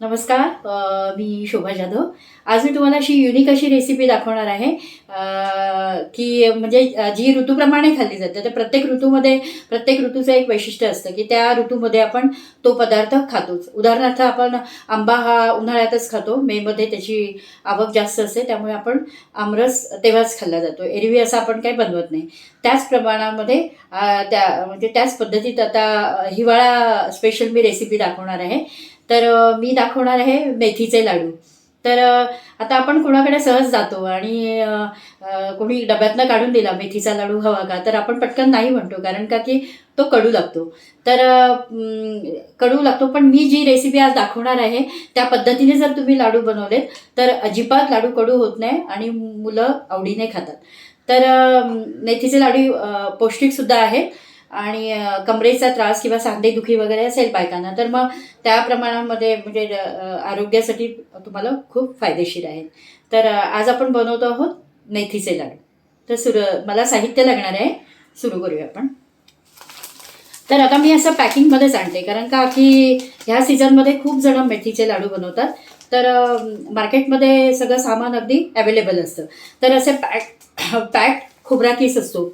नमस्कार. मी शोभा जाधव. आज मी तुम्हाला अशी युनिक अशी रेसिपी दाखवणार आहे की म्हणजे जी ऋतूप्रमाणे खाल्ली जाते. तर प्रत्येक ऋतूचं एक वैशिष्ट्य असतं की त्या ऋतूमध्ये आपण तो पदार्थ खातोच. उदाहरणार्थ आपण आंबा हा उन्हाळ्यातच खातो, मेमध्ये त्याची आवक जास्त असते, त्यामुळे आपण आमरस तेव्हाच खाल्ला जातो. एरवी असं आपण काही बनवत नाही. त्याच प्रमाणामध्ये म्हणजे त्याच पद्धतीत आता हिवाळा स्पेशल मी रेसिपी दाखवणार आहे. तर मी दाखवणार आहे मेथीचे लाडू. तर आता आपण कोणाकडे सहज जातो आणि कोणी डब्यातनं काढून दिला मेथीचा लाडू हवा का, तर आपण पटकन नाही म्हणतो, कारण का की तो कडू लागतो. तर कडू लागतो, पण मी जी रेसिपी आज दाखवणार आहे त्या पद्धतीने जर तुम्ही लाडू बनवलेत तर अजिबात लाडू कडू होत नाही आणि मुलं आवडीने खातात. तर मेथीचे लाडू पौष्टिकसुद्धा आहेत आणि कमरेचा त्रास किंवा सांधेदुखी वगैरे असेल बायकांना, तर मग त्या प्रमाणामध्ये म्हणजे आरोग्यासाठी तुम्हाला खूप फायदेशीर आहेत. तर आज आपण बनवतो आहोत मेथीचे लाडू. तर मला साहित्य लागणार आहे. सुरू करूया आपण. तर आता मी असं पॅकिंगमध्येच आणते, कारण का की ह्या सीझनमध्ये खूप जण मेथीचे लाडू बनवतात. तर मार्केटमध्ये सगळं सामान अगदी अवेलेबल असतं. तर असे पॅक खोबरा किस असतो.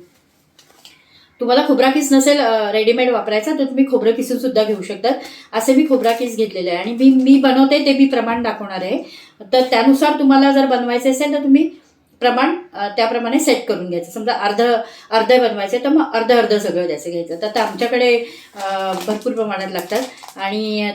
तुम्हाला खोबरा किस नसेल रेडीमेड वापरायचा, तर तुम्ही खोबरं किसून सुद्धा घेऊ शकतात. असे मी खोबरा किस घेतलेले आहे आणि मी बनवते ते मी प्रमाण दाखवणार आहे. तर त्यानुसार तुम्हाला जर बनवायचे असेल तर तुम्ही प्रमाण त्याप्रमाणे सेट करून घ्यायचं. समजा अर्ध बनवायचे तर मग अर्ध सगळं द्यायचं घ्यायचं. तर आता आमच्याकडे भरपूर प्रमाणात लागतात आणि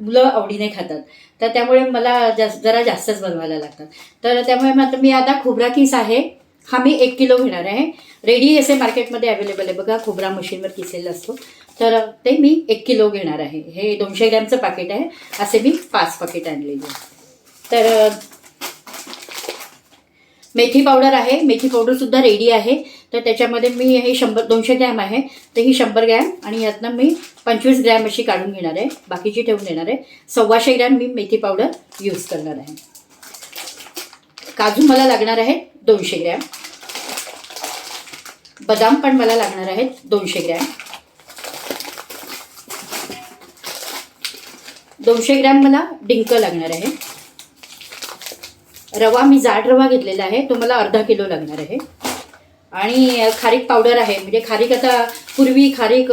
मुलं आवडीने खातात, तर त्यामुळे मला जरा जास्तच बनवायला लागतात. तर त्यामुळे मग मी आता खोबरा किस आहे हा मी 1 किलो घेणार आहे. रेडी असे मार्केटमध्ये अवेलेबल आहे बघा, खोबरा मशीनवर किसलेला असतो. तर ते मी 1 किलो घेणार आहे. हे 200 ग्रॅमचं पाकिट आहे. असे मी 5 पाकिट आणलेली आहे. तर मेथी पावडर आहे. मेथी पावडरसुद्धा रेडी आहे. तर त्याच्यामध्ये मी हे 200 ग्रॅम आहे, तर ही 100 ग्रॅम आणि यातनं मी 25 ग्रॅम अशी काढून घेणार आहे, बाकीची ठेवून देणार आहे. 125 ग्रॅम मी मेथी पावडर यूज करणार आहे. काजू मला लागणार आहे 200 ग्रॅम. बदाम पण मला लागणार आहेत 200 ग्रॅम. 200 ग्रॅम मला डिंक लागणार आहे. रवा मी जाड रवा घेतलेला आहे, तो मला अर्धा किलो लागणार आहे. आणि खारीक पावडर आहे. म्हणजे खारीक आता पूर्वी खारीक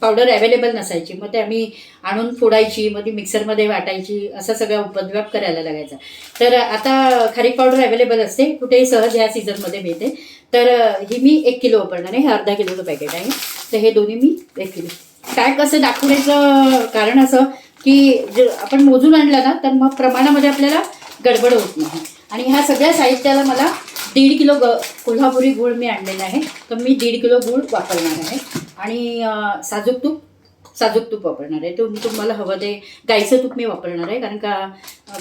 पावडर अवेलेबल नसायची, मग ते आम्ही आणून फोडायची, मग ती मिक्सरमध्ये वाटायची, असा सगळा उपद्व्याप करायला लागायचा. तर आता खारीक पावडर अवेलेबल असते, कुठेही सहज ह्या सीझनमध्ये मिळते. तर ही मी 1 किलो वापरणार आहे. हे अर्धा किलोचं पॅकेट आहे. तर हे दोन्ही मी 1 किलो. पॅक असं दाखवण्याचं कारण असं की जर आपण मोजून आणलं ना, तर मग प्रमाणामध्ये आपल्याला गडबड होत नाही. आणि ह्या सगळ्या साहित्याला मला 1.5 किलो कोल्हापुरी गूळ मी आणलेला आहे, तर मी 1.5 किलो गूळ वापरणार आहे. आणि साजूक तूप वापरणार आहे. तुम्हाला हवं ते गाईचं तूप मी वापरणार आहे, कारण का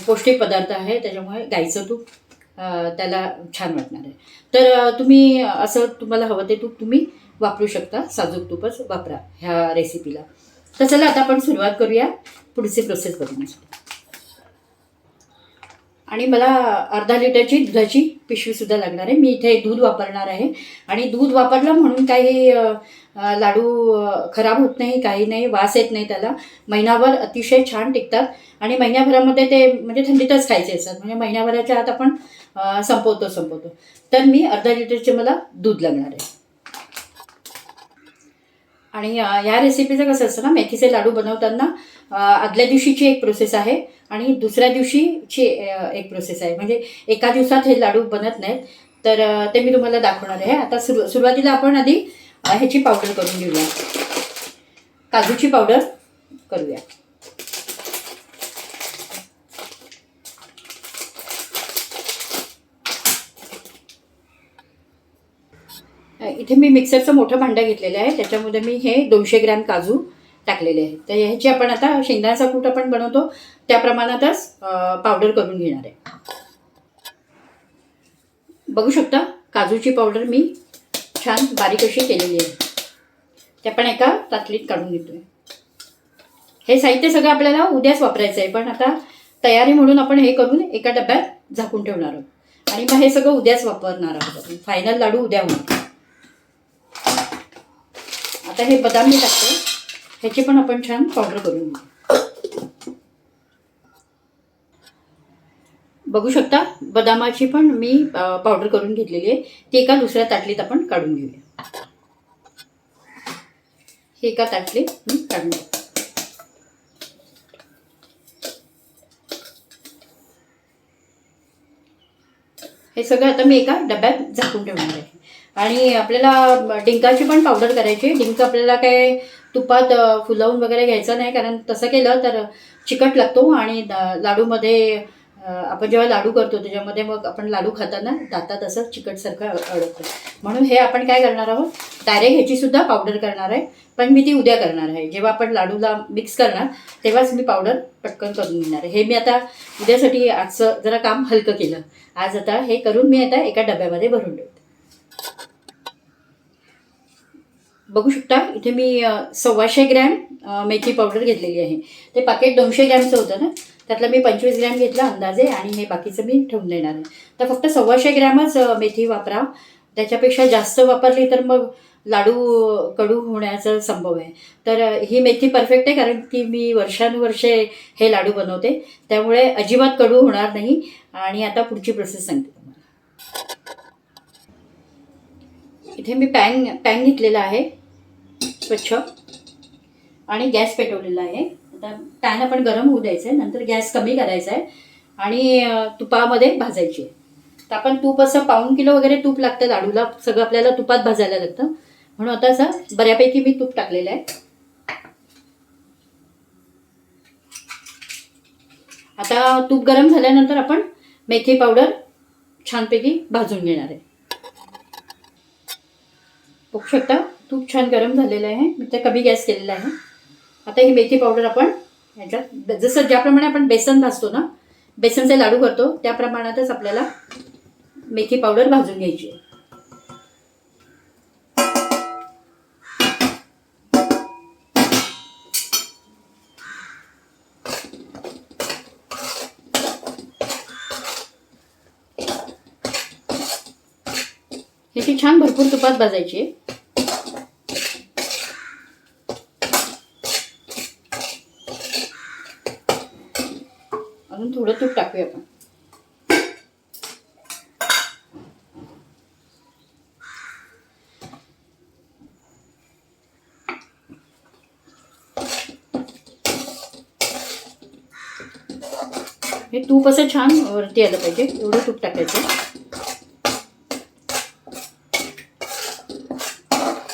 पौष्टिक पदार्थ आहे, त्याच्यामुळे गाईचं तूप त्याला छान वाटणार आहे. तर तुम्ही असं तुम्हाला हवं ते तूप तुम्ही वापरू शकता. साजूक तूपच वापरा ह्या रेसिपीला. तर चला आता आपण सुरुवात करूया पुढची प्रोसेस बघण्यासाठी. आणि मला अर्धा लिटरची दुधाची पिशवीसुद्धा लागणार आहे. मी इथे दूध वापरणार आहे आणि दूध वापरलं म्हणून काही लाडू खराब होत नाही, काही नाही, वास येत नाही त्याला. महिनाभर अतिशय छान टिकतात आणि महिन्याभरामध्ये ते म्हणजे थंडीतच खायचे असतात, म्हणजे महिन्याभराच्या आत आपण संपवतो. तर मी अर्धा लिटरचे मला दूध लागणार आहे. आणि या रेसिपीचं कसं असतं ना, मेथीचे लाडू बनवताना आदल्या दिवशीची एक प्रोसेस आहे आणि दुसऱ्या दिवशीची एक प्रोसेस आहे. म्हणजे एका दिवसात हे लाडू बनत नाहीत. तर ते मी तुम्हाला दाखवणार आहे. आता सुरुवातीला आपण आधी ह्याची पावडर करून घेऊया, काजूची पावडर करूया. इथे मी मिक्सरचं मोठं भांडं घेतलेलं आहे, त्याच्यामध्ये मी हे 200 ग्रॅम काजू टाकलेले आहेत. तर ह्याची आपण आता शेंगदाण्याचा कूट आपण बनवतो त्या प्रमाणातच पावडर करून घेणार आहे. बघू शकता काजूची पावडर मी छान बारीक अशी केलेली आहे. ते आपण एका ताटलीत काढून घेतोय. हे साहित्य सगळं आपल्याला उद्याच वापरायचं आहे, पण आता तयारी म्हणून आपण हे करून एका डब्यात झाकून ठेवणार आहोत आणि मग हे सगळं उद्याच वापरणार आहोत. फायनल लाडू उद्या होणार. आता हे बदाम मी टाकते, ह्याची पण आपण छान पावडर करून घेऊ. बघू शकता बदामाची पण मी पावडर करून घेतलेली आहे. ती एका दुसऱ्या ताटलीत आपण काढून घेऊया. हे एका ताटलीत मी काढून घेऊ. हे सगळं आता मी एका डब्यात झाकून ठेवणार आहे. आणि आपल्याला डिंकाची पण पावडर करायची. डिंक आपल्याला काय तुपात फुलवून वगैरे घ्यायचं नाही, कारण तसं केलं तर चिकट लागतो आणि लाडूमध्ये आपण जेव्हा लाडू करतो त्याच्यामध्ये मग आपण लाडू खाताना दातात असं चिकटसारखं अडकतं. म्हणून हे आपण काय करणार आहोत, डायरेक्ट ह्याची सुद्धा पावडर करणार आहे. पण मी ती उद्या करणार आहे. जेव्हा आपण लाडूला मिक्स करणार तेव्हाच मी पावडर पटकन करून घेणार आहे. हे मी आता उद्यासाठी आजचं जरा काम हलकं केलं. आज आता हे करून मी आता एका डब्यामध्ये भरून ठेवते. बघू शकता इथे मी 125 ग्रॅम मेथी पावडर घेतलेली आहे. ते पाकिट 200 ग्रॅमचं होतं ना, त्यातलं मी 25 ग्रॅम घेतलं अंदाजे आणि हे बाकीचं मी ठेवून देणार आहे. तर फक्त 125 ग्रॅमच मेथी वापरा. त्याच्यापेक्षा जास्त वापरली तर मग लाडू कडू होण्याचा संभव आहे. तर ही मेथी परफेक्ट आहे, कारण की मी वर्षानुवर्षे हे लाडू बनवते, त्यामुळे अजिबात कडू होणार नाही. आणि आता पुढची प्रोसेस सांगते तुम्हाला. इथे मी पॅन घेतलेला आहे स्वच्छ आणि गॅस पेटवलेला आहे. आता पॅन आपण गरम होऊ द्यायचं आहे, नंतर गॅस कमी करायचा आहे आणि तुपामध्ये भाजायची आहे. तर आपण तूप असं 1.5 किलो वगैरे तूप लागतं लाडूला, सगळं आपल्याला तुपात भाजायला लागतं. म्हणून आता असं बऱ्यापैकी मी तूप टाकलेलं आहे. आता तूप गरम झाल्यानंतर आपण मेथी पावडर छानपैकी भाजून घेणार आहे. बघू शकता तूप छान गरम झालेलं आहे. मी तर कमी गॅस केलेला आहे. आता ही मेथी पावडर आपण ह्याच्यात जसं ज्याप्रमाणे आपण बेसन भाजतो ना, बेसनचे लाडू करतो त्या प्रमाणातच आपल्याला मेथी पावडर भाजून घ्यायची आहे. ह्याची छान भरपूर तुपात भाजायची आहे. अजून थोडं तूप टाकूया आपण. हे तूप असं छान वरती आलं पाहिजे एवढं तूप टाकायचं.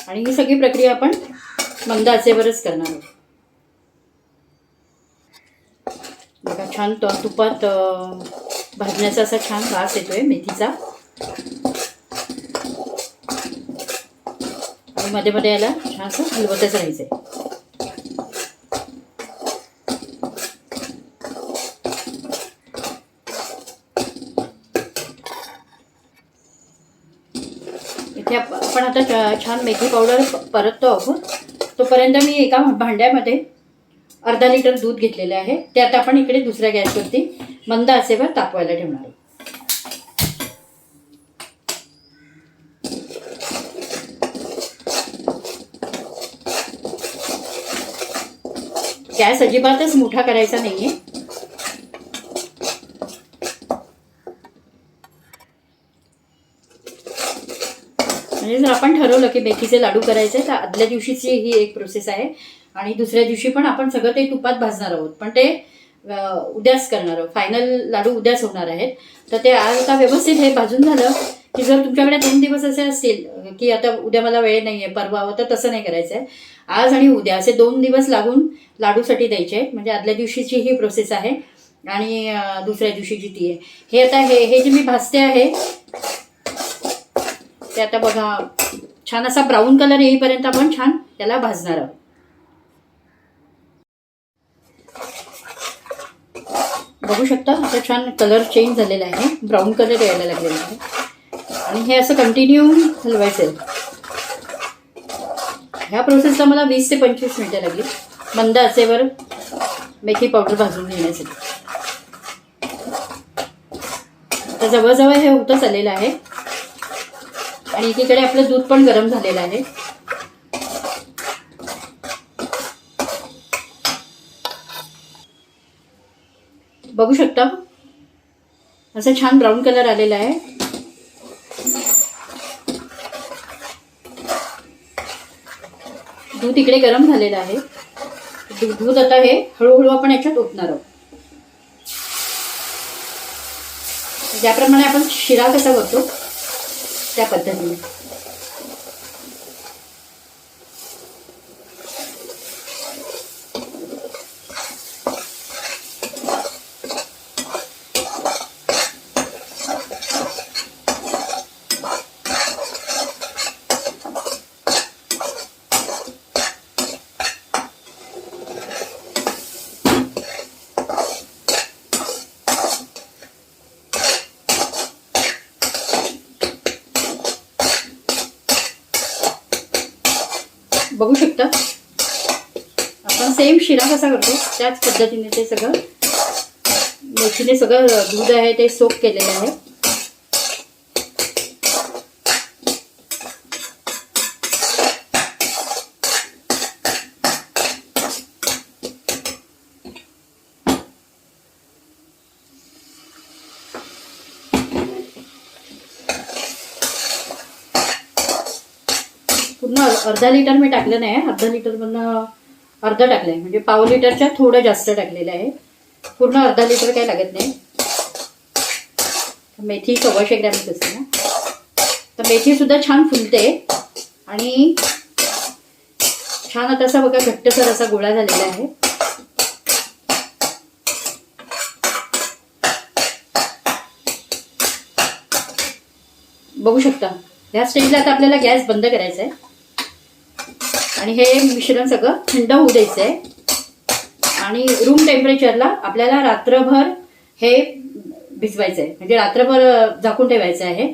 आणि ही सगळी प्रक्रिया आपण मंद आचेवरच करणार आहोत. बघा छान तुपात भाजण्याचा असा छान वास येतोय मेथीचा. आणि मध्ये मध्ये याला छान असं हलवतच राहायचंय. इथे आपण आता छान मेथी पावडर परततो आहोत. तोपर्यंत मी एका भांड्यामध्ये अर्धा लिटर दूध घेतलेले आहे. ते आता आपण इकडे दुसऱ्या गॅसवरती मंद आचेवर तापवायला ठेवणार आहोत. गॅस अजिबातच मोठा करायचा नाहीये. म्हणजे जर आपण ठरवलं की मेथीचे लाडू करायचे तर आदल्या दिवशीची ही एक प्रोसेस आहे आणि दुसऱ्या दिवशी पण आपण सगळं ते तुपात भाजणार आहोत. पण ते उद्याच करणार आहोत. फायनल लाडू उद्याच होणार आहेत. तर ते आज आता व्यवस्थित हे भाजून झालं की जर तुमच्याकडे 2 दिवस असे असतील की आता उद्या मला वेळ नाही आहे परवा, तर तसं नाही करायचं आहे. आज आणि उद्या असे 2 दिवस लागून लाडूसाठी द्यायचे आहेत. म्हणजे आदल्या दिवशीची ही प्रोसेस आहे आणि दुसऱ्या दिवशीची ती आहे. हे आता हे जे मी भाजते आहे ते आता बघा छान असा ब्राऊन कलर येईपर्यंत आपण छान त्याला भाजणार आहोत. बघू शकता आता छान कलर चेंज झालेला आहे, ब्राऊन कलर यायला लागलेला आहे. आणि हे असं कंटिन्यू हलवायचं आहे. ह्या प्रोसेसला मला 20 ते 25 मिनिटं लागली मंद आचेवर मेथी पावडर भाजून घेण्यासाठी. तर जवळजवळ हे होतच आलेलं आहे आणि एकीकडे आपलं दूध पण गरम झालेलं आहे. बघू शकता असं छान ब्राऊन कलर आलेला आहे. दूध इकडे गरम झालेलं आहे. दूध आता हे हळूहळू आपण याच्यात ओतणार आहोत. ज्याप्रमाणे आपण शिरा कसा करतो त्या पद्धतीने. बघू शकता आपण सेम शिरा कसा करतो त्याच पद्धतीने ते सगळं मेथीने सगळं दूध आहे ते सोक केलेलं आहे. पूर्ण अर्धा लिटर मी टाकलं नाही. अर्धा लिटर मधनं अर्धा टाकलंय, म्हणजे पाव लिटरच्या थोडं जास्त टाकलेलं आहे. पूर्ण अर्धा लिटर काही लागत नाही. मेथी 125 ग्रॅमच असते ना, तर मेथी सुद्धा छान फुलते आणि छान आता असा बघा घट्टसर असा गोळा झालेला आहे. बघू शकता ह्या स्टेजला आता आपल्याला गॅस बंद करायचा आहे आणि हे मिश्रण सगळं थंड होऊ द्यायचं आहे. आणि रूम टेम्परेचरला आपल्याला रात्रभर हे भिजवायचं आहे, म्हणजे रात्रभर झाकून ठेवायचं आहे.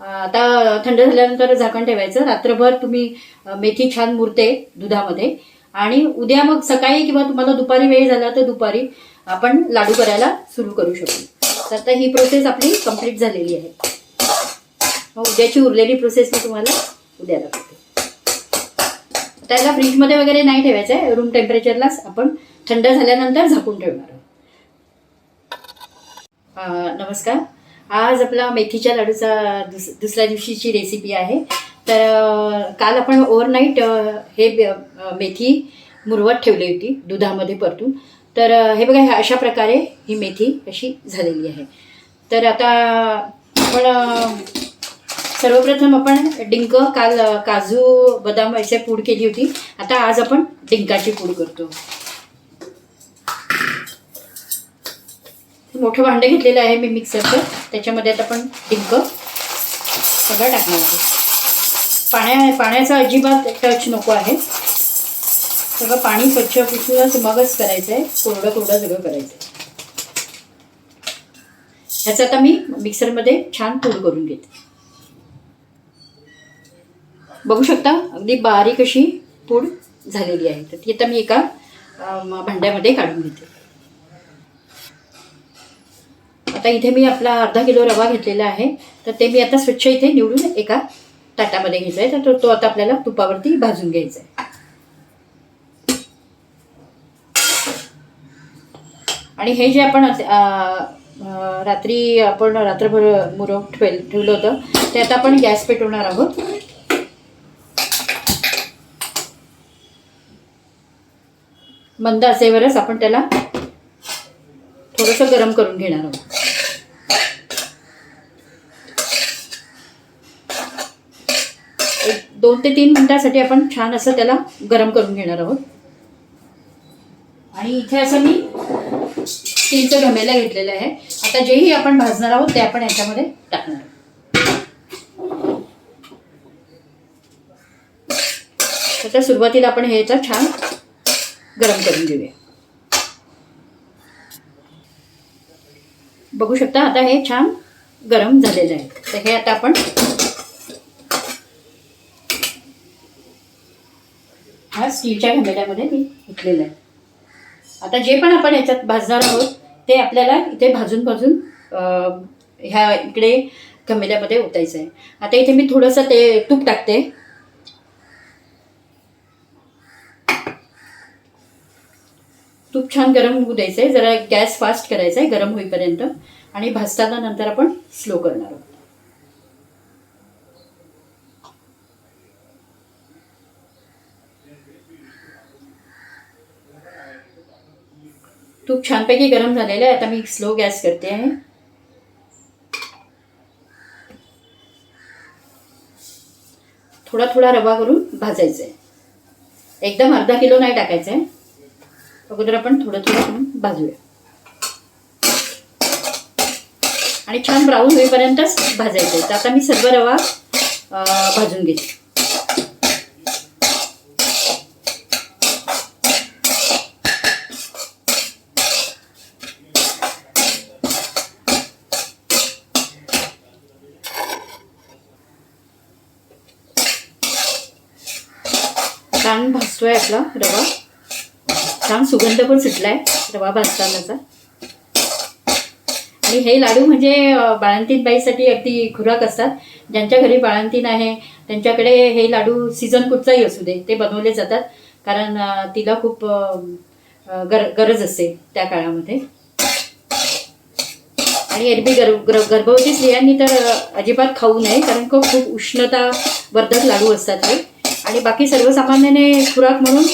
आता थंड झाल्यानंतर झाकण ठेवायचं. रात्रभर तुम्ही मेथी छान मुरते दुधामध्ये आणि उद्या मग सकाळी किंवा तुम्हाला दुपारी वेळ झाला तर दुपारी आपण लाडू करायला सुरू करू शकतो. तर आता ही प्रोसेस आपली कंप्लीट झालेली आहे. मग उद्याची उरलेली प्रोसेस मी तुम्हाला उद्या दाखवते. त्याला फ्रीजमध्ये वगैरे नाही ठेवायचं आहे, रूम टेम्परेचरलाच आपण थंड झाल्यानंतर झाकून ठेवणार आहोत. नमस्कार. आज आपला मेथीच्या लाडूचा दुसऱ्या दिवशीची रेसिपी आहे. तर काल आपण ओव्हरनाईट हे मेथी मुरवत ठेवली होती दुधामध्ये परतून. तर हे बघा अशा प्रकारे ही मेथी अशी झालेली आहे. तर आता आपण सर्वप्रथम आपण डिंक, काल काजू बदाम याची पूड केली होती. आता आज आपण डिंकाची पूड करतो. मोठं भांडं घेतलेलं आहे मी मिक्सरचं, त्याच्यामध्ये आता आपण डिंक सगळं टाकणार आहे. पाण्याचा अजिबात टच नको आहे. सगळं पाणी स्वच्छ पुसूनच मगच करायचं आहे, कोरडं कोरडं सगळं करायचं आहे. ह्याचं आता मी मिक्सरमध्ये छान पूड करून घेते. बघू शकता अगदी बारीक अशी पूड झालेली आहे. तर ती आता मी एका भांड्यामध्ये काढून घेते. आता इथे मी आपला अर्धा किलो रवा घेतलेला आहे, तर ते मी आता स्वच्छ इथे निवडून एका ताटामध्ये घ्यायचा आहे. तर तो आता आपल्याला तुपावरती भाजून घ्यायचा आहे. आणि हे जे आपण रात्री आपण रात्रभर मुरवून ठेवलं होतं ते आता आपण गॅस पेटवणार आहोत. मंद आचेवरच आपण त्याला थोडंसं गरम करून घेणार आहोत. एक 2 ते 3 मिनिटांसाठी आपण छान असं त्याला गरम करून घेणार आहोत. आणि इथे असं मी स्टीलचं घमेलं घेतलेलं आहे. आता जेही आपण भाजणार आहोत ते आपण याच्यामध्ये टाकणार आहोत. तर सुरुवातीला आपण हे याचं छान गरम करून घेऊया. बघू शकता आता हे छान गरम झालेलं आहे. तर हे आता आपण हा स्टीलच्या घमेल्यामध्ये मी घेतलेलं आहे. आता जे पण आपण याच्यात भाजणार आहोत ते आपल्याला इथे भाजून भाजून ह्या इकडे घमेल्यामध्ये ओतायचं आहे. आता इथे मी थोडंसं ते तूप टाकते. तूप छान गरम होऊ द्यायचं आहे, जरा गॅस फास्ट करायचा आहे गरम होईपर्यंत, आणि भाजताना नंतर आपण स्लो करणार आहोत. तूप छानपैकी गरम झालेलं आहे. आता मी स्लो गॅस करते आहे. थोडा थोडा रवा करून भाजायचा आहे. एकदम अर्धा किलो नाही टाकायचं आहे. अगोदर आपण थोडं थोडं करून भाजूया आणि छान ब्राऊन होईपर्यंतच भाजायचं आहे. तर आता मी सर्व रवा भाजून घेते. छान भाजतोय आपला रवा, छान सुगंध पण सुटलाय रवा भाजतानाचा. आणि हे लाडू म्हणजे बाळंतीण बाईसाठी अगदी खुराक असतात. ज्यांच्या घरी बाळंतीण आहे त्यांच्याकडे हे लाडू सीझन कुठचाही असू दे ते बनवले जातात, कारण तिला खूप गरज असते त्या काळामध्ये. आणि एरवी गर्भवती स्त्रियांनी तर अजिबात खाऊ नये, कारण खूप उष्णतावर्धक लाडू असतात हे. आणि बाकी सर्वसामान्याने खुराक म्हणून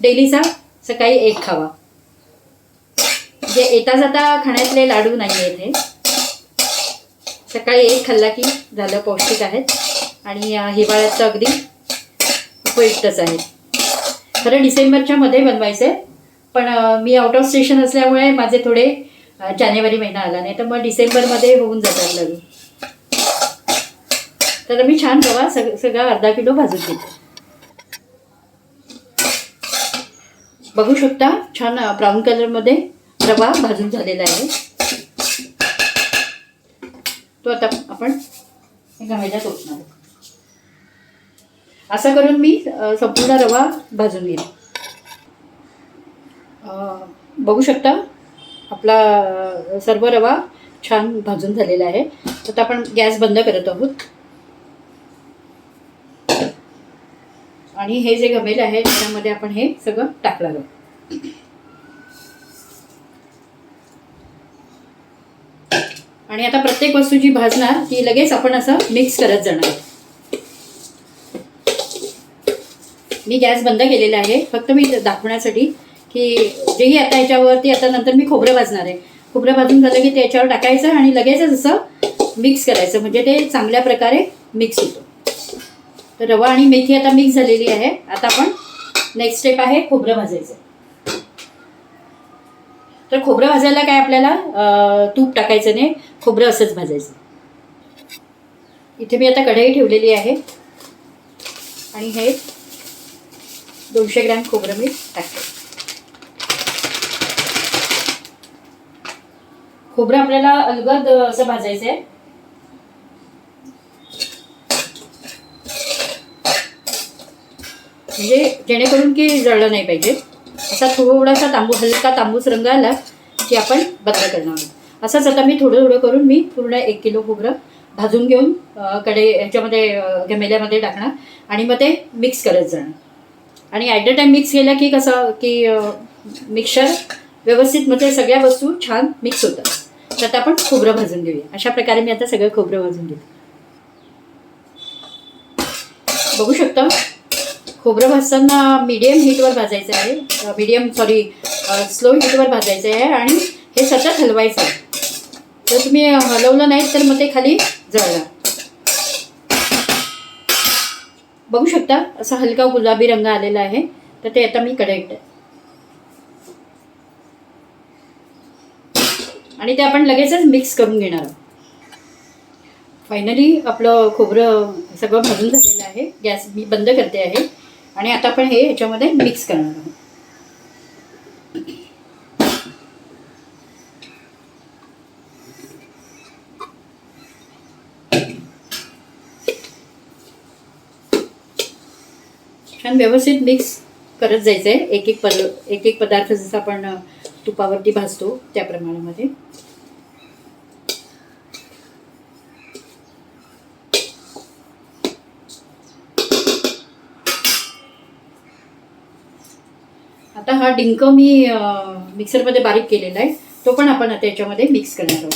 डेलीचा सकाळी एक खावा. म्हणजे येता जाता खाण्यातले लाडू नाही आहेत हे. सकाळी एक खाल्ला की झालं, पौष्टिक आहेत आणि हिवाळ्यात अगदी उपयुक्तच आहेत. खरं डिसेंबरच्या मध्ये बनवायचे, पण मी आउट ऑफ स्टेशन असल्यामुळे माझे थोडे जानेवारी महिना आला, नाही तर मग डिसेंबरमध्ये होऊन जातात लाडू. तर मी छान रवा सगळा अर्धा किलो भाजून घेते. बघू शकता छान ब्राऊन कलरमध्ये रवा भाजून झालेला आहे. तो आता आपण एका ह्याच्यात ओतणार. असं करून मी संपूर्ण रवा भाजून घेईन. बघू शकता आपला सर्व रवा छान भाजून झालेला आहे. आता आपण गॅस बंद करत आहोत आणि हे जे घमेल आहे त्यामध्ये आपण हे सगळं टाकणार आहोत. आणि आता प्रत्येक वस्तू जी भाजणार ती लगेच आपण असं मिक्स करत जाणार. मी गॅस बंद केलेला आहे फक्त मी दाखवण्यासाठी की जेही आता याच्यावरती आता नंतर मी खोबरं भाजणार आहे. खोबरं भाजून झालं की त्याच्यावर टाकायचं आणि लगेचच असं मिक्स करायचं, म्हणजे ते चांगल्या प्रकारे मिक्स होतं. तर रवा आणि मेथी आता मिक्स झालेली आहे. आता आपण नेक्स्ट स्टेप आहे खोबरं भाजायचं. तर खोबरं भाजायला काय आपल्याला तूप टाकायचं नाही, खोबरं असंच भाजायचं. इथे मी आता कढई ठेवलेली आहे आणि हे 200 ग्रॅम खोबरं मी टाकते. खोबरं आपल्याला अलगद असं भाजायचं आहे. म्हणजे जेणेकरून की जळलं नाही पाहिजे. असा थोडासा हलका तांबूस रंग आला की आपण बंद करणार आहोत. असंच आता मी थोडं थोडं करून मी पूर्ण 1 किलो खोबरं भाजून घेऊन ह्याच्यामध्ये घमेल्यामध्ये टाकणार आणि मग ते मिक्स करत जाणार. आणि ॲट द टाईम मिक्स केलं की कसं की मिक्सर व्यवस्थित म्हणजे सगळ्या वस्तू छान मिक्स होतात. तर आता आपण खोबरं भाजून घेऊया. अशा प्रकारे मी आता सगळं खोबरं भाजून घेते. बघू शकता खोबरं भाजताना मीडियम हीटवर भाजायचं आहे. स्लो हीटवर भाजायचं आहे आणि हे सतत हलवायचं आहे. जर तुम्ही हलवलं नाही तर मग ते खाली जळणार. बघू शकता असा हलका गुलाबी रंग आलेला आहे. तर ते आता मी कढईत आणि ते आपण लगेचच मिक्स करून घेणार आहोत. फायनली आपलं खोबरं सगळं भाजून झालेलं आहे. गॅस मी बंद करते आहे आणि आता आपण हे ह्याच्यामध्ये मिक्स करणार आहोत. छान व्यवस्थित मिक्स करत जायचं आहे. एक एक पदार्थ जसं आपण तुपावरती भाजतो त्या प्रमाणामध्ये. आता हा हा डिंक मी मिक्सरमध्ये बारीक केलेला आहे, तो पण आपण आता याच्यामध्ये मिक्स करणार आहोत.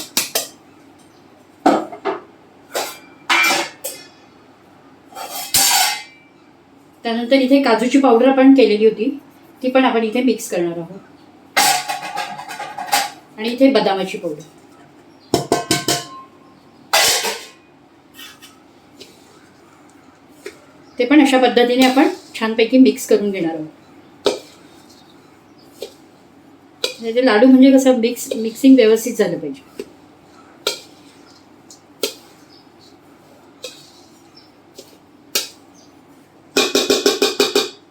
त्यानंतर इथे काजूची पावडर आपण केलेली होती, ती पण आपण इथे मिक्स करणार आहोत. आणि इथे बदामाची पावडर. ते पण अशा पद्धतीने आपण छानपैकी मिक्स करून घेणार आहोत. ते लाडू म्हणजे कसं मिक्सिंग व्यवस्थित झालं पाहिजे.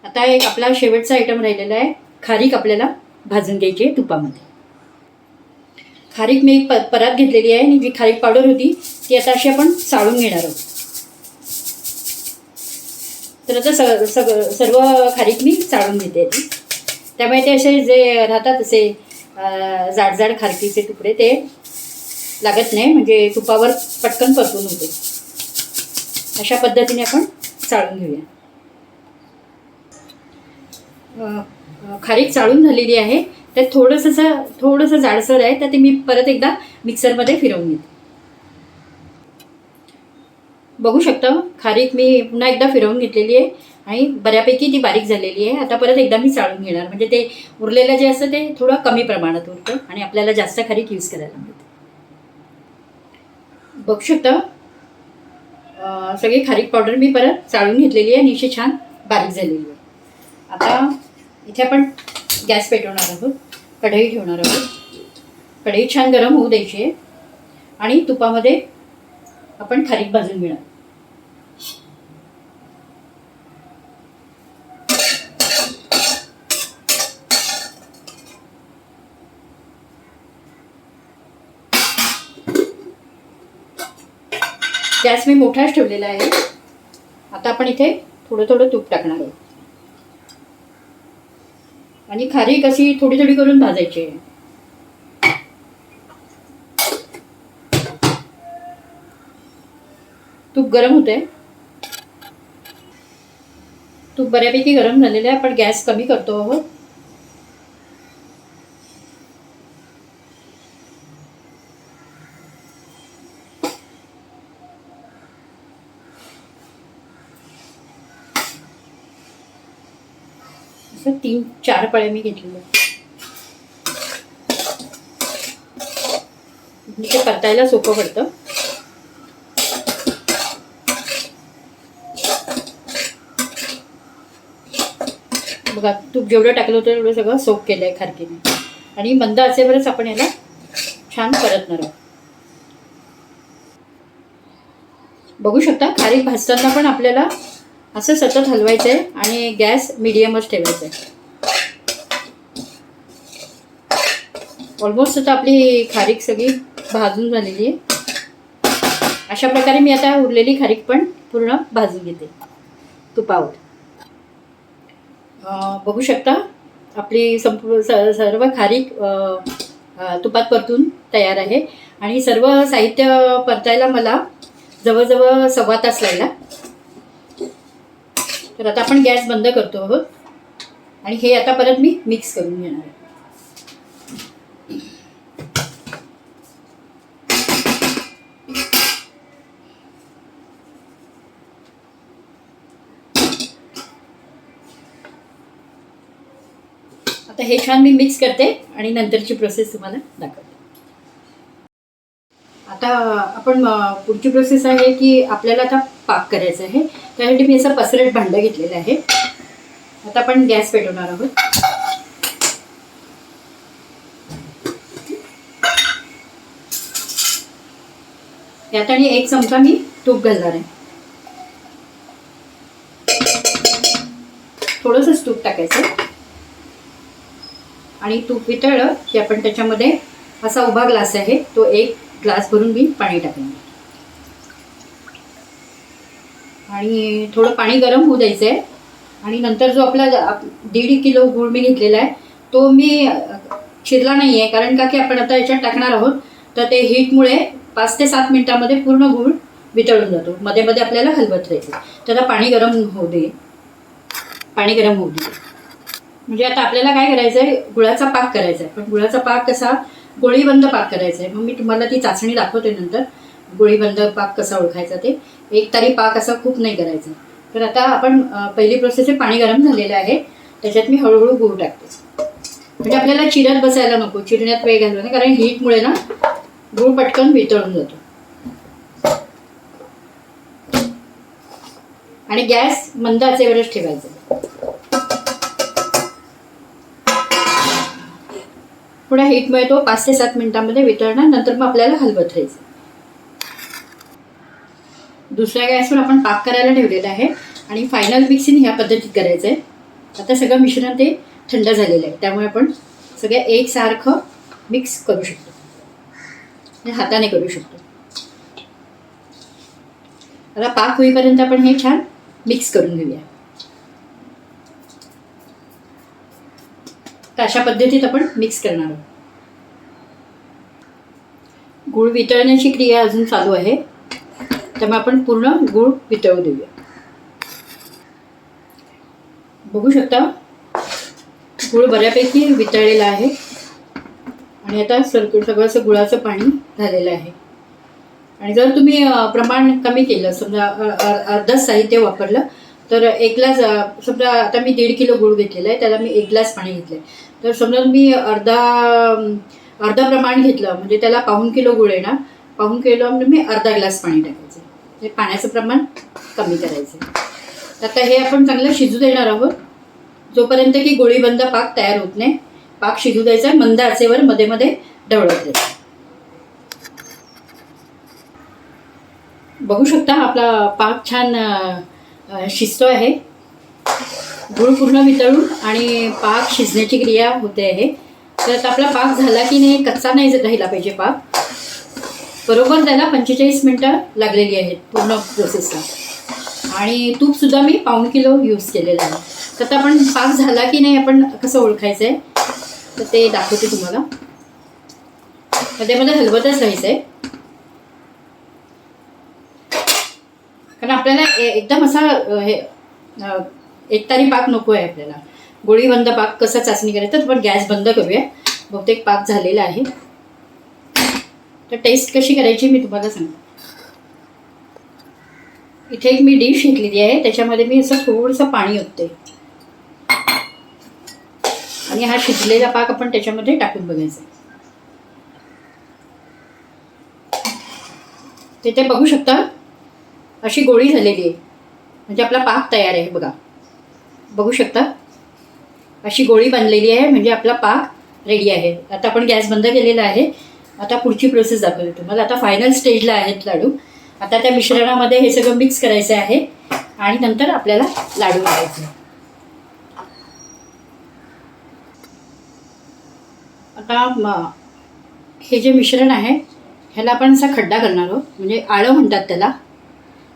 आता एक आपला शेवटचा आयटम राहिलेला आहे, खारीक आपल्याला भाजून घ्यायची आहे तुपामध्ये. खारीक मी एक परात घेतलेली आहे आणि जी खारीक पावडर होती ती आता अशी आपण चाळून घेणार आहोत. तर आता सर्व खारीक मी चाळून घेते. त्यामुळे ते असे जे राहतात असे जाड जाड खारकीचे तुकडे ते लागत नाही, म्हणजे तुपावर पटकन परतून होते. अशा पद्धतीने आपण चाळून घेऊया. खारीक चाळून झालेली आहे, त्यात थोडंसं जाडसर आहे, तर ते मी परत एकदा मिक्सरमध्ये फिरवून घेते. बघू शकता खारीक मी पुन्हा एकदा फिरवून घेतलेली आहे आणि बऱ्यापैकी ती बारीक झालेली आहे. आता परत एकदा मी चाळून घेणार, म्हणजे ते उरलेलं जे असतं ते थोडं कमी प्रमाणात उरतं आणि आपल्याला जास्त खारीक यूज करायला मिळते. बघू शकता सगळी खारीक पावडर मी परत चाळून घेतलेली आहे आणि अशी छान बारीक झालेली आहे. आता इथे आपण गॅस पेटवणार आहोत, कढई ठेवणार आहोत. कढई छान गरम होऊ द्यायची आहे आणि तुपामध्ये आपण खारीक भाजून घेणार. गॅस मी मोठाच ठेवलेला आहे. आता आपण इथे थोडं थोडं तूप टाकणार आहोत आणि खारीक अशी थोडी थोडी करून भाजायची आहे. तूप गरम होते. तूप बऱ्यापैकी गरम झालेलं आहे. आपण गॅस कमी करतो आहोत. असं 3-4 पळ्या मी घेतलेल्या. ते परतायला सोपं पडतं. बघा तूप जेवढं टाकलं होतं तेवढं सगळं सोक केलं आहे खारकीने आणि मंद आचेवरच आपण याला छान परतणार आहोत. बघू शकता खारीक भाजताना पण आपल्याला असं सतत हलवायचं आहे आणि गॅस मिडियमच ठेवायचा आहे. ऑलमोस्ट आता आपली खारीक सगळी भाजून झालेली आहे. अशा प्रकारे मी आता उरलेली खारीक पण पूर्ण भाजून घेते तुपावर. बघू शकता आपली सर्व खारीक तुपात परतून तयार आहे आणि सर्व साहित्य परतायला मला जवळजवळ 1.25 तास लागला. तर आता आपण गॅस बंद करतो आहोत आणि हे आता परत मी मिक्स करून घेणार आहे. आता हे छान मी मिक्स करते आणि नंतरची प्रोसेस तुम्हाला दाखवते. आता आपण पुढची प्रोसेस आहे की आपल्याला आता पाक करायचा आहे. त्यासाठी मी असं पसरट भांडं घेतलेलं आहे. आता आपण गॅस पेटवणार आहोत. यात आणि 1 चमचा मी तूप घालणार आहे. थोडंसंच तूप टाकायचं आणि तूप वितळलं की आपण त्याच्यामध्ये असा उभा ग्लास आहे तो 1 ग्लास भरून मी पाणी टाकणार आणि थोडं पाणी गरम होऊ द्यायचं आहे. आणि नंतर जो आपला 1.5 किलो गूळ मी घेतलेला आहे तो मी चिरला नाही आहे, कारण का की आपण आता याच्यात टाकणार आहोत तर ते हीटमुळे 5 ते 7 मिनिटांमध्ये पूर्ण गूळ वितळून जातो. मध्ये मध्ये आपल्याला हलवत राहायचं. तर आता पाणी गरम होऊ दे. म्हणजे आता आपल्याला काय करायचं आहे, गुळाचा पाक करायचा आहे. पण गुळाचा पाक कसा गोळीबंद पाक करायचा आहे. मग मी तुम्हाला ती चाचणी दाखवते नंतर, गोळीबंद पाक कसा ओळखायचा ते. एक तारी पाक असा खूप नाही करायचा. तर आता आपण पहिली प्रोसेस आहे, पाणी गरम झालेलं आहे, त्याच्यात मी हळूहळू गूळ टाकते. म्हणजे आपल्याला चिरत बसायला नको, चिरण्यात वेळ घालवू नये, कारण हीटमुळे ना गूळ पटकन वितळून जातो. आणि गॅस मंद आचेवरच ठेवायचा. थोड्या हीटमुळे तो 5 ते 7 मिनिटांमध्ये वितळणार. नंतर मग आपल्याला हलवत राहायचं. दुसऱ्या गॅसवर आपण पाक करायला ठेवलेला आहे आणि फायनल मिक्सिंग ह्या पद्धतीत करायचं आहे. आता सगळं मिश्रण ते थंड झालेलं आहे, त्यामुळे आपण सगळं एकसारखं मिक्स करू शकतो, म्हणजे हाताने करू शकतो. आता पाक होईपर्यंत आपण हे छान मिक्स करून घेऊया. तर अशा पद्धतीत आपण मिक्स करणार आहोत. गूळ वितळण्याची क्रिया अजून चालू आहे, त्यामुळे आपण पूर्ण गूळ वितळू देऊया. बघू शकता गूळ बऱ्यापैकी वितळलेला आहे आणि आता सगळं असं गुळाचं पाणी झालेलं आहे. आणि जर तुम्ही प्रमाण कमी केलं, समजा अर्धच साहित्य वापरलं, तर 1 ग्लास, समजा आता मी 1.5 किलो गूळ घेतलेला आहे, त्याला मी 1 ग्लास पाणी घेतलं आहे. तर समजा मी अर्धा प्रमाण घेतलं, म्हणजे त्याला 1/4 किलो गूळ येणार. 1/4 किलो म्हणजे मी अर्धा ग्लास पाणी टाकायचं. हे पाण्याचं प्रमाण कमी करायचं. आता हे आपण चांगलं शिजू देणार आहोत, जोपर्यंत की गोळीबंद पाक तयार होत नाही. पाक शिजू द्यायचा आहे, मंद आचेवर मध्ये मध्ये ढवळत द्यायचं. बघू शकता आपला पाक छान शिजतो आहे. गूळ पूर्ण वितळून आणि पाक शिजण्याची क्रिया होते आहे. तर आता आपला पाक झाला की नाही, कच्चा नाही राहिला पाहिजे पाक. बरोबर त्याला 45 मिनटं लागलेली आहेत पूर्ण प्रोसेसला. आणि तूपसुद्धा मी 1/4 किलो यूज केलेलं आहे. तर आता आपण पाक झाला की नाही आपण कसं ओळखायचं आहे, तर ते दाखवते तुम्हाला. मध्ये हलवतच राहायचं आहे, कारण आपल्याला एकदम असा हे एकतारी पाक नको आहे आपल्याला. गोळीबंद पाक कसा चाचणी करायचा, तर आपण गॅस बंद करूया. बहुतेक पाक झालेला आहे. तर टेस्ट कशी करायची मी तुम्हाला सांगते. इथे एक मी डिश घेतलेली आहे, त्याच्यामध्ये मी असं थोडंसं पाणी ओतते आणि हा शिजलेला पाक आपण त्याच्यामध्ये टाकून बघायचा. ते बघू शकता अशी गोळी झालेली आहे, म्हणजे आपला पाक तयार आहे. बघू शकता अशी गोळी बनलेली आहे, म्हणजे आपला पाक रेडी आहे. आता आपण गॅस बंद केलेला आहे. आता पुढची प्रोसेस दाखवते तुम्हाला. आता फायनल स्टेजला आहेत लाडू. आता त्या मिश्रणामध्ये हे सगळं मिक्स करायचं आहे आणि नंतर आपल्याला लाडू करायचे. आता हे जे मिश्रण आहे ह्याला आपण असा खड्डा करणार आहोत, म्हणजे आळं म्हणतात त्याला.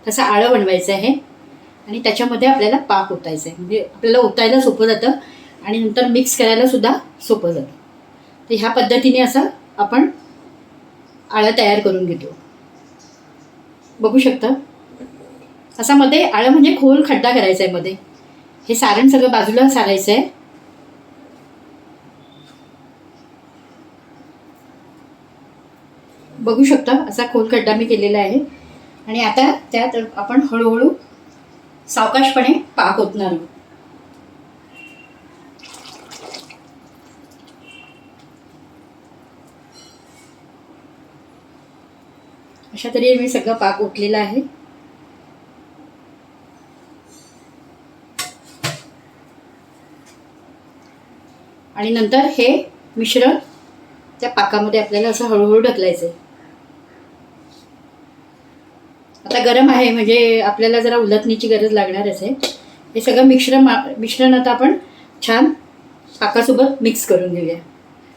तसं आळं बनवायचं आहे आणि त्याच्यामध्ये आपल्याला पाक ओतायचं आहे. म्हणजे आपल्याला ओतायला सोपं जातं आणि नंतर मिक्स करायला सुद्धा सोपं जातं. तर ह्या पद्धतीने असं आपण आळं तयार करून घेतो. बघू शकता असा मध्ये आळं म्हणजे खोल खड्डा करायचा आहे मध्ये. हे सारण सगळं बाजूला सारायचं आहे. बघू शकता असा खोल खड्डा मी केलेला आहे. आणि आता त्यात आपण हळूहळू सावकाशपणे पाक ओतणार आहोत. अशा तऱ्हेने मी सगळं पाक ओतलेला आहे. आणि नंतर हे मिश्रण त्या पाकामध्ये आपल्याला असं हळूहळू ढकलायचं आहे. आता गरम आहे, म्हणजे आपल्याला जरा उलटण्याची गरज लागणारच आहे. हे सगळं मिश्रण आता आपण छान पाकासोबत मिक्स करून घेऊया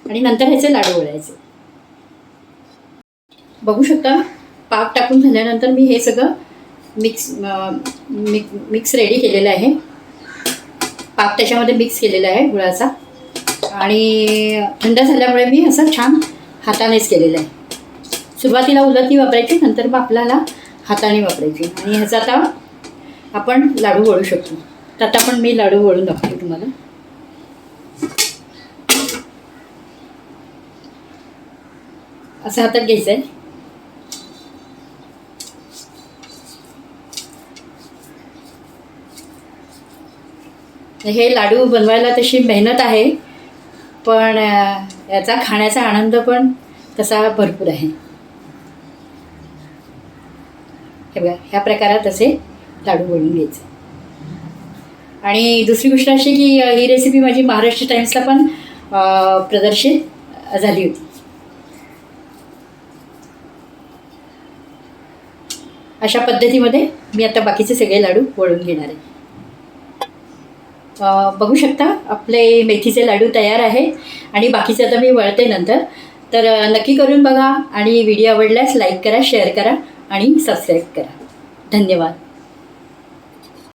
आणि नंतर ह्याचे लाडू वळायचे. बघू शकता पाक टाकून झाल्यानंतर मी हे सगळं मिक्स रेडी केलेलं आहे. पाक त्याच्यामध्ये मिक्स केलेला आहे गुळाचा आणि थंड झाल्यामुळे मी असं छान हातानेच केलेलं आहे. सुरुवातीला उलटणी वापरायची, नंतर मग आपल्याला हाताने वापरायची. आणि ह्याचा आता आपण लाडू वळू शकतो. तर आता मी लाडू वळून दाखवते तुम्हाला. असं हातात घ्यायचं आहे. हे लाडू बनवायला तशी मेहनत आहे, पण याचा खाण्याचा आनंद पण तसा भरपूर आहे. हे बघा, ह्या प्रकारात असे लाडू बनवून घ्यायचे. आणि दुसरी गोष्ट अशी की ही रेसिपी माझी महाराष्ट्र टाइम्सला पण प्रदर्शित झाली होती. अशा पद्धतीमध्ये मी आता बाकीचे सगळे लाडू वळून घेणार आहे. बघू शकता आपले मेथीचे लाडू तयार आहे आणि बाकीचे आता मी वळते नंतर. तर नक्की करून बघा आणि व्हिडिओ आवडल्यास लाईक करा, शेअर करा आणि सबस्क्राईब करा. धन्यवाद.